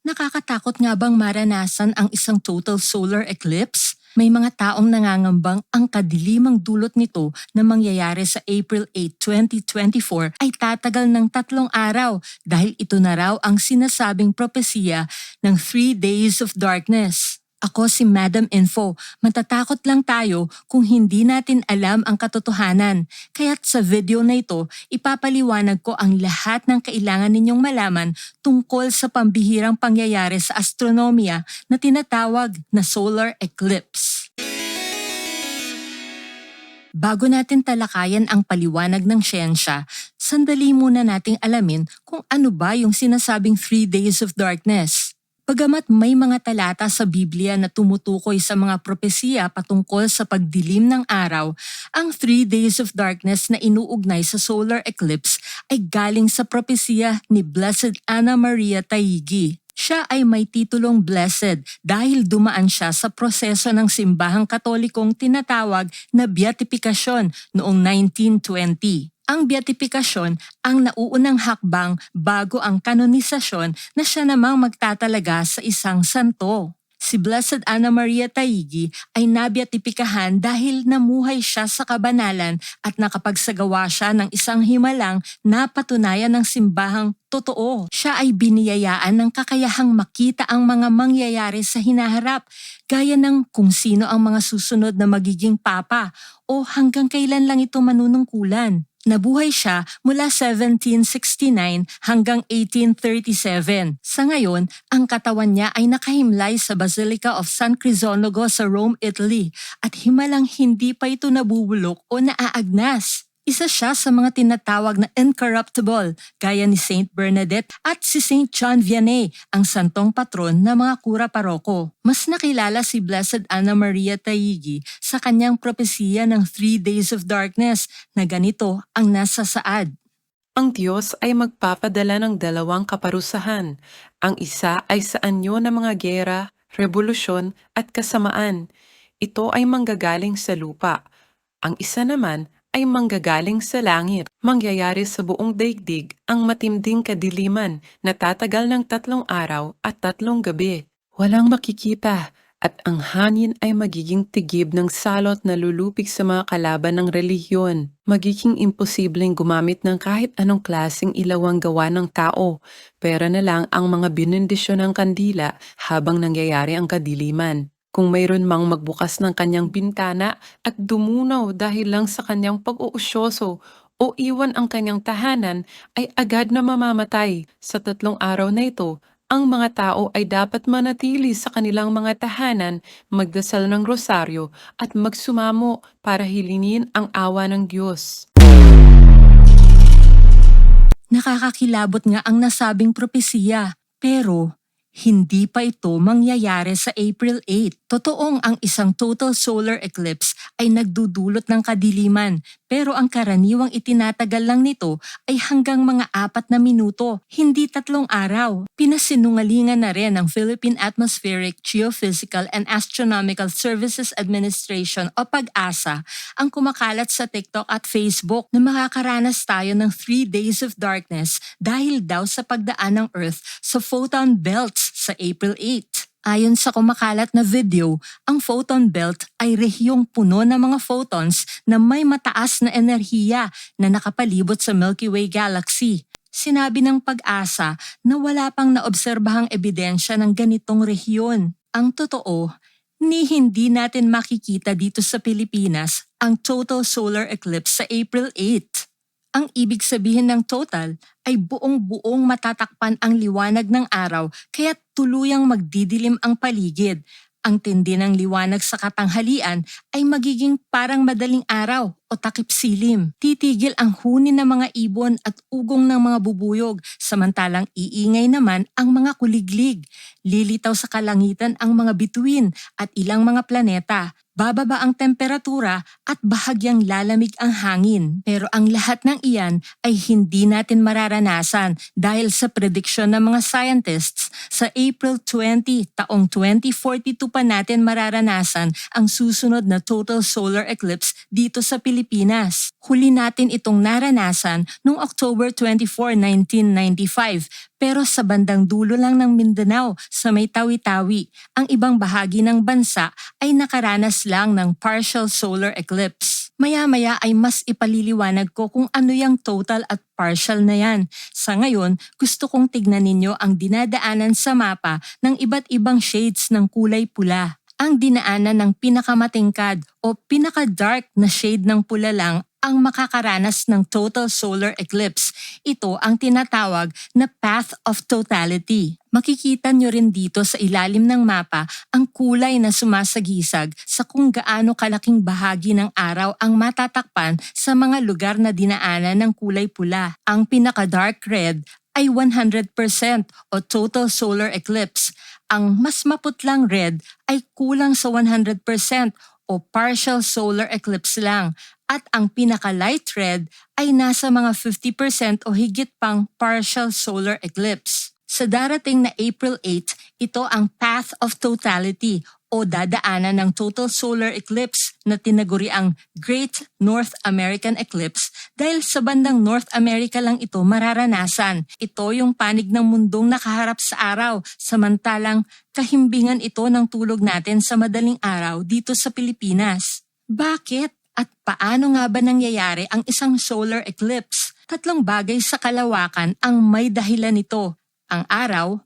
Nakakatakot nga bang maranasan ang isang total solar eclipse? May mga taong nangangambang ang kadilimang dulot nito na mangyayari sa April 8, 2024 ay tatagal ng 3 araw dahil ito na raw ang sinasabing propesiya ng 3 Days of Darkness. Ako si Madam Info, matatakot lang tayo kung hindi natin alam ang katotohanan. Kaya't sa video na ito, ipapaliwanag ko ang lahat ng kailangan ninyong malaman tungkol sa pambihirang pangyayari sa astronomiya na tinatawag na solar eclipse. Bago natin talakayan ang paliwanag ng siyensya, sandali muna nating alamin kung ano ba yung sinasabing 3 Days of Darkness. Bagamat may mga talata sa Biblia na tumutukoy sa mga propesiya patungkol sa pagdilim ng araw, ang 3 Days of Darkness na inuugnay sa solar eclipse ay galing sa propesiya ni Blessed Anna Maria Taigi. Siya ay may titulong blessed dahil dumaan siya sa proseso ng simbahang katolikong tinatawag na beatifikasyon noong 1920. Ang beatifikasyon ang nauunang hakbang bago ang kanonisasyon na siya namang magtatalaga sa isang santo. Si Blessed Anna Maria Taigi ay nabeatipikahan dahil namuhay siya sa kabanalan at nakapagsagawa siya ng isang himalang na patunayan ng simbahang totoo. Siya ay biniyayaan ng kakayahang makita ang mga mangyayari sa hinaharap, gaya ng kung sino ang mga susunod na magiging papa o hanggang kailan lang ito manunungkulan. Nabuhay siya mula 1769 hanggang 1837. Sa ngayon, ang katawan niya ay nakahimlay sa Basilica of San Crisostomo sa Rome, Italy at himalang hindi pa ito nabubulok o naaagnas. Isa siya sa mga tinatawag na incorruptible, gaya ni Saint Bernadette at si Saint John Vianney, ang santong patron ng mga kura paroko. Mas nakilala si Blessed Anna Maria Taigi sa kanyang propesiya ng 3 Days of Darkness na ganito ang nasa saad. Ang Diyos ay magpapadala ng 2 kaparusahan. Ang isa ay sa anyo ng mga giyera, revolusyon at kasamaan. Ito ay manggagaling sa lupa. Ang isa naman ay manggagaling sa langit. Mangyayari sa buong daigdig ang matinding kadiliman na tatagal ng 3 araw at 3 gabi. Walang makikita at ang hangin ay magiging tigib ng salot na lulupig sa mga kalaban ng relihiyon. Magiging imposibleng gumamit ng kahit anong klaseng ilawang gawa ng tao. Pera na lang ang mga binindisyon ng kandila habang nangyayari ang kadiliman. Kung mayroon mang magbukas ng kanyang bintana at dumunaw dahil lang sa kanyang pag-uusyoso o iwan ang kanyang tahanan, ay agad na mamamatay. Sa 3 araw na ito, ang mga tao ay dapat manatili sa kanilang mga tahanan, magdasal ng rosaryo at magsumamo para hilingin ang awa ng Diyos. Nakakakilabot nga ang nasabing propesiya, pero hindi pa ito mangyayari sa April 8. Totoong ang isang total solar eclipse ay nagdudulot ng kadiliman, pero ang karaniwang itinatagal lang nito ay hanggang mga 4 na minuto, hindi 3 araw. Pinasinungalingan na rin ng Philippine Atmospheric, Geophysical and Astronomical Services Administration o PAGASA ang kumakalat sa TikTok at Facebook na makakaranas tayo ng 3 Days of Darkness dahil daw sa pagdaan ng Earth sa photon belts sa April 8. Ayon sa kumakalat na video, ang photon belt ay rehiyong puno ng mga photons na may mataas na enerhiya na nakapalibot sa Milky Way Galaxy. Sinabi ng PAGASA na wala pang naobserbahang ebidensya ng ganitong rehiyon. Ang totoo, hindi natin makikita dito sa Pilipinas ang total solar eclipse sa April 8. Ang ibig sabihin ng total ay buong-buong matatakpan ang liwanag ng araw kaya tuluyang magdidilim ang paligid. Ang tindi ng liwanag sa katanghalian ay magiging parang madaling araw o takip silim. Titigil ang huni ng mga ibon at ugong ng mga bubuyog, samantalang iingay naman ang mga kuliglig. Lilitaw sa kalangitan ang mga bituin at ilang mga planeta. Bababa ang temperatura at bahagyang lalamig ang hangin. Pero ang lahat ng iyan ay hindi natin mararanasan dahil sa prediksyon ng mga scientists, sa April 20, taong 2042 pa natin mararanasan ang susunod na total solar eclipse dito sa Pilipinas. Pilipinas. Huli natin itong naranasan noong October 24, 1995 pero sa bandang dulo lang ng Mindanao sa may Tawi-Tawi. Ang ibang bahagi ng bansa ay nakaranas lang ng partial solar eclipse. Maya-maya ay mas ipaliliwanag ko kung ano yung total at partial na yan. Sa ngayon, gusto kong tignan ninyo ang dinadaanan sa mapa ng iba't ibang shades ng kulay pula. Ang dinaanan ng pinakamatingkad o pinaka-dark na shade ng pula lang ang makakaranas ng total solar eclipse. Ito ang tinatawag na path of totality. Makikita nyo rin dito sa ilalim ng mapa ang kulay na sumasagisag sa kung gaano kalaking bahagi ng araw ang matatakpan sa mga lugar na dinaanan ng kulay pula. Ang pinaka-dark red ay 100% o total solar eclipse. Ang mas maputlang red ay kulang sa 100% o partial solar eclipse lang. At ang pinaka-light red ay nasa mga 50% o higit pang partial solar eclipse. Sa darating na April 8, ito ang path of totality o dadaanan ng total solar eclipse na tinaguri ang Great North American Eclipse dahil sa bandang North America lang ito mararanasan. Ito yung panig ng mundong nakaharap sa araw, samantalang kahimbingan ito ng tulog natin sa madaling araw dito sa Pilipinas. Bakit? At paano nga ba nangyayari ang isang solar eclipse? Tatlong bagay sa kalawakan ang may dahilan nito. Ang araw,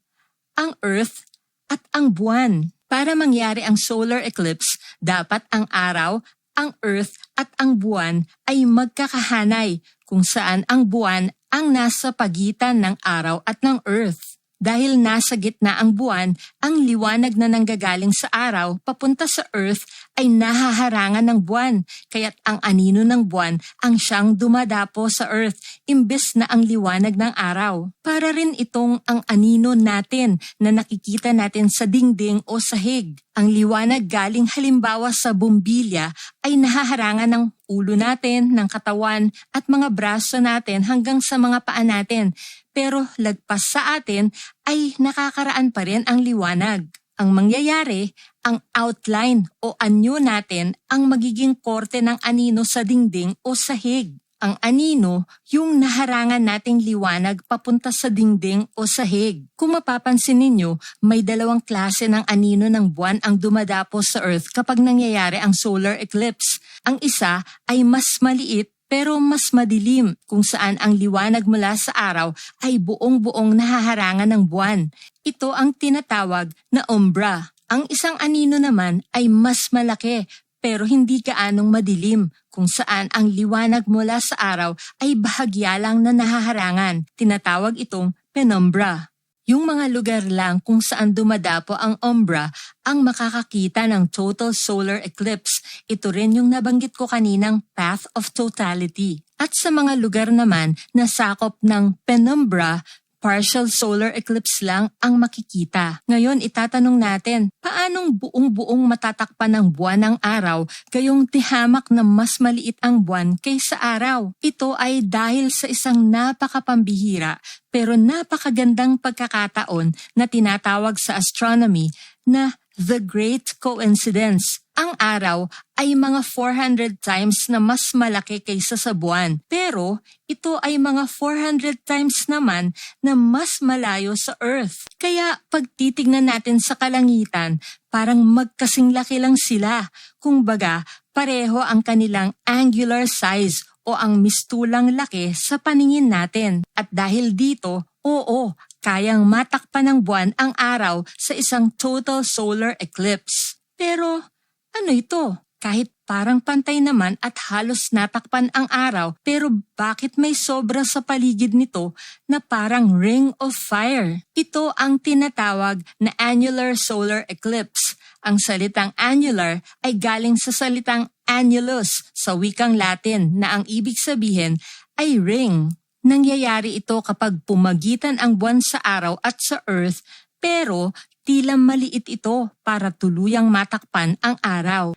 ang Earth, at ang buwan. Para mangyari ang solar eclipse, dapat ang araw, ang Earth, at ang buwan ay magkakahanay kung saan ang buwan ang nasa pagitan ng araw at ng Earth. Dahil nasa gitna ang buwan, ang liwanag na nanggagaling sa araw papunta sa Earth ay nahaharangan ng buwan, kaya't ang anino ng buwan ang siyang dumadapo sa Earth imbes na ang liwanag ng araw. Para rin itong ang anino natin na nakikita natin sa dingding o sahig. Ang liwanag galing halimbawa sa bumbilya ay nahaharangan ng ulo natin, ng katawan at mga braso natin hanggang sa mga paa natin. Pero lagpas sa atin ay nakakaraan pa rin ang liwanag. Ang mangyayari, ang outline o anyo natin ang magiging korte ng anino sa dingding o sahig. Ang anino, yung naharangan nating liwanag papunta sa dingding o sahig. Kung mapapansin ninyo, may dalawang klase ng anino ng buwan ang dumadapo sa Earth kapag nangyayari ang solar eclipse. Ang isa ay mas maliit pero mas madilim kung saan ang liwanag mula sa araw ay buong-buong nahaharangan ng buwan. Ito ang tinatawag na umbra. Ang isang anino naman ay mas malaki pero hindi gaanong madilim kung saan ang liwanag mula sa araw ay bahagya lang na nahaharangan. Tinatawag itong penumbra. Yung mga lugar lang kung saan dumadapo ang umbra ang makakakita ng total solar eclipse. Ito rin yung nabanggit ko kaninang path of totality. At sa mga lugar naman na sakop ng penumbra, partial solar eclipse lang ang makikita. Ngayon itatanong natin, paanong buong-buong matatakpan ng buwan ng araw gayong tihamak na mas maliit ang buwan kaysa araw? Ito ay dahil sa isang napakapambihira pero napakagandang pagkakataon na tinatawag sa astronomy na the Great Coincidence. Ang araw ay mga 400 times na mas malaki kaysa sa buwan. Pero ito ay mga 400 times naman na mas malayo sa Earth. Kaya pag titignan natin sa kalangitan, parang magkasing laki lang sila. Kumbaga, pareho ang kanilang angular size o ang mistulang laki sa paningin natin. At dahil dito, oo, kayang matakpan ng buwan ang araw sa isang total solar eclipse. Pero ano ito? Kahit parang pantay naman at halos natakpan ang araw, pero bakit may sobra sa paligid nito na parang ring of fire? Ito ang tinatawag na annular solar eclipse. Ang salitang annular ay galing sa salitang annulus sa wikang Latin na ang ibig sabihin ay ring. Nangyayari ito kapag pumagitan ang buwan sa araw at sa Earth, pero tila maliit ito para tuluyang matakpan ang araw.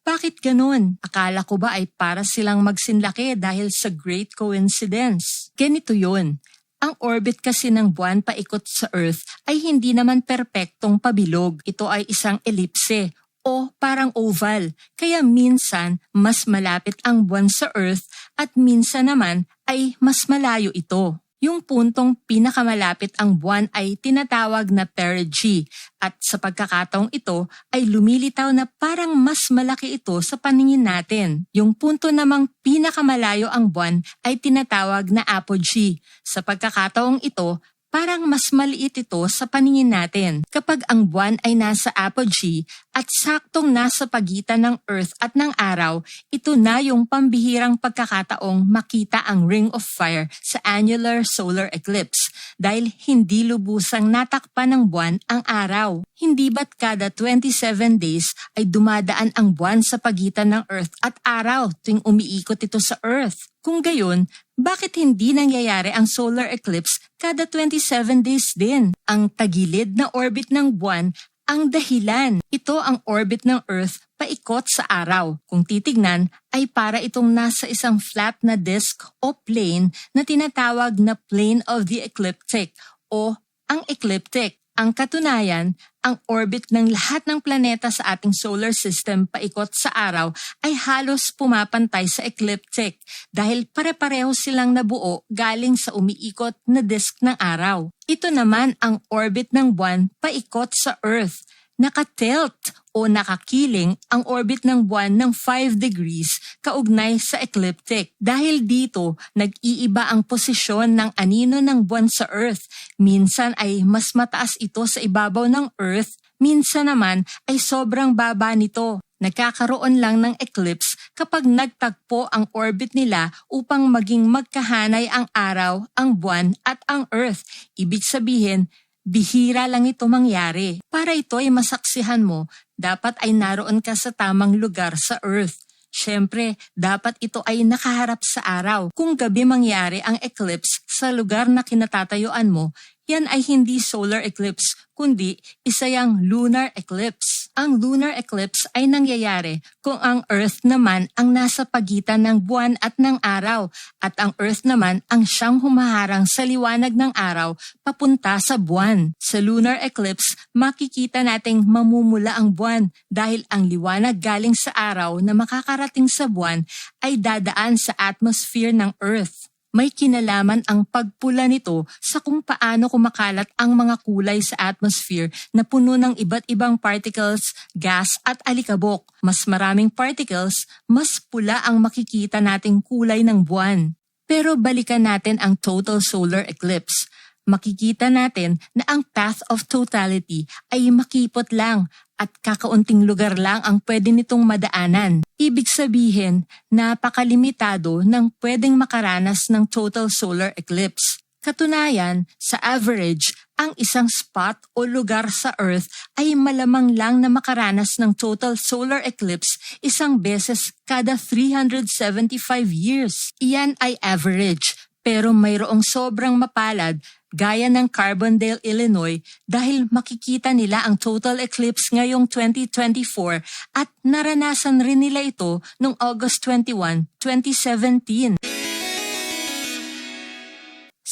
Bakit ganun? Akala ko ba ay para silang magsinlaki dahil sa Great Coincidence? Ganito yun. Ang orbit kasi ng buwan paikot sa Earth ay hindi naman perpektong pabilog. Ito ay isang ellipse o parang oval, kaya minsan mas malapit ang buwan sa Earth at minsan naman ay mas malayo ito. Yung puntong pinakamalapit ang buwan ay tinatawag na perigee at sa pagkakataong ito ay lumilitaw na parang mas malaki ito sa paningin natin. Yung punto namang pinakamalayo ang buwan ay tinatawag na apogee. Sa pagkakataong ito, parang mas maliit ito sa paningin natin. Kapag ang buwan ay nasa apogee at saktong nasa pagitan ng Earth at ng araw, ito na yung pambihirang pagkakataong makita ang ring of fire sa annular solar eclipse dahil hindi lubusang natakpan ng buwan ang araw. Hindi ba't kada 27 days ay dumadaan ang buwan sa pagitan ng Earth at araw tuwing umiikot ito sa Earth? Kung gayon, bakit hindi nangyayari ang solar eclipse kada 27 days din? Ang tagilid na orbit ng buwan ang dahilan. Ito ang orbit ng Earth paikot sa araw. Kung titignan, ay para itong nasa isang flat na disk o plane na tinatawag na plane of the ecliptic o ang ecliptic. Ang katunayan, ang orbit ng lahat ng planeta sa ating solar system paikot sa araw ay halos pumapantay sa ecliptic dahil pare-pareho silang nabuo galing sa umiikot na disk ng araw. Ito naman ang orbit ng buwan paikot sa Earth. Nakatilt o nakakiling ang orbit ng buwan ng 5 degrees kaugnay sa ecliptic. Dahil dito, nag-iiba ang posisyon ng anino ng buwan sa Earth. Minsan ay mas mataas ito sa ibabaw ng Earth, minsan naman ay sobrang baba nito. Nagkakaroon lang ng eclipse kapag nagtagpo ang orbit nila upang maging magkahanay ang araw, ang buwan at ang Earth. Ibig sabihin, bihira lang ito mangyari. Para ito ay masaksihan mo, dapat ay naroon ka sa tamang lugar sa Earth. Siyempre, dapat ito ay nakaharap sa araw. Kung gabi mangyari ang eclipse sa lugar na kinatatayuan mo, yan ay hindi solar eclipse, kundi isa yang lunar eclipse. Ang lunar eclipse ay nangyayari kung ang Earth naman ang nasa pagitan ng buwan at ng araw at ang Earth naman ang siyang humaharang sa liwanag ng araw papunta sa buwan. Sa lunar eclipse, makikita nating mamumula ang buwan dahil ang liwanag galing sa araw na makakarating sa buwan ay dadaan sa atmosphere ng Earth. May kinalaman ang pagpula nito sa kung paano kumakalat ang mga kulay sa atmosphere na puno ng iba't ibang particles, gas at alikabok. Mas maraming particles, mas pula ang makikita nating kulay ng buwan. Pero balikan natin ang total solar eclipse. Makikita natin na ang path of totality ay makipot lang at kakaunting lugar lang ang pwede nitong madaanan. Ibig sabihin, napakalimitado ng pwedeng makaranas ng total solar eclipse. Katunayan, sa average, ang isang spot o lugar sa Earth ay malamang lang na makaranas ng total solar eclipse isang beses kada 375 years. Iyan ay average, pero mayroong sobrang mapalad gaya ng Carbondale, Illinois dahil makikita nila ang total eclipse ngayong 2024 at naranasan rin nila ito noong August 21, 2017.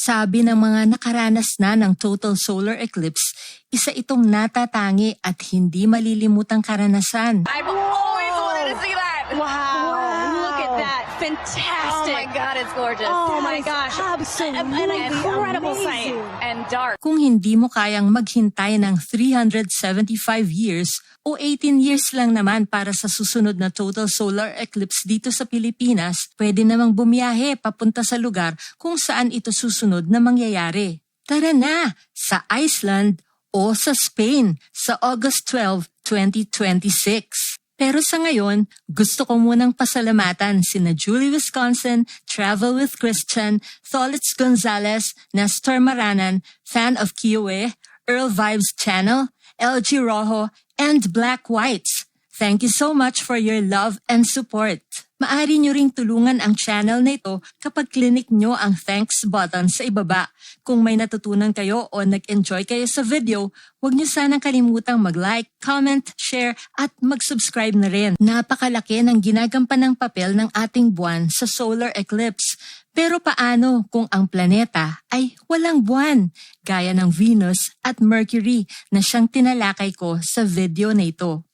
Sabi ng mga nakaranas na ng total solar eclipse, isa itong natatangi at hindi malilimutang karanasan. I've always wanted to see that. Wow. Look at that. Fantastic. Oh my God, it's gorgeous. Oh my gosh. Absolutely An incredible sight. And dark. Kung hindi mo kayang maghintay ng 375 years o 18 years lang naman para sa susunod na total solar eclipse dito sa Pilipinas, pwede namang bumiyahe papunta sa lugar kung saan ito susunod na mangyayari. Tara na! Sa Iceland o sa Spain sa August 12, 2026. Pero sa ngayon, gusto ko munang pasalamatan sina Julie Wisconsin, Travel with Christian, Tholitz Gonzalez, Nestor Maranan, Fan of Kiowe, Earl Vibes Channel, LG Rojo, and Black Whites. Thank you so much for your love and support. Maaari nyo ring tulungan ang channel na ito kapag clinic nyo ang thanks button sa ibaba. Kung may natutunan kayo o nag-enjoy kayo sa video, huwag nyo sanang kalimutang mag-like, comment, share at mag-subscribe na rin. Napakalaki ng ginagampan ng papel ng ating buwan sa solar eclipse. Pero paano kung ang planeta ay walang buwan, gaya ng Venus at Mercury na siyang tinalakay ko sa video na ito?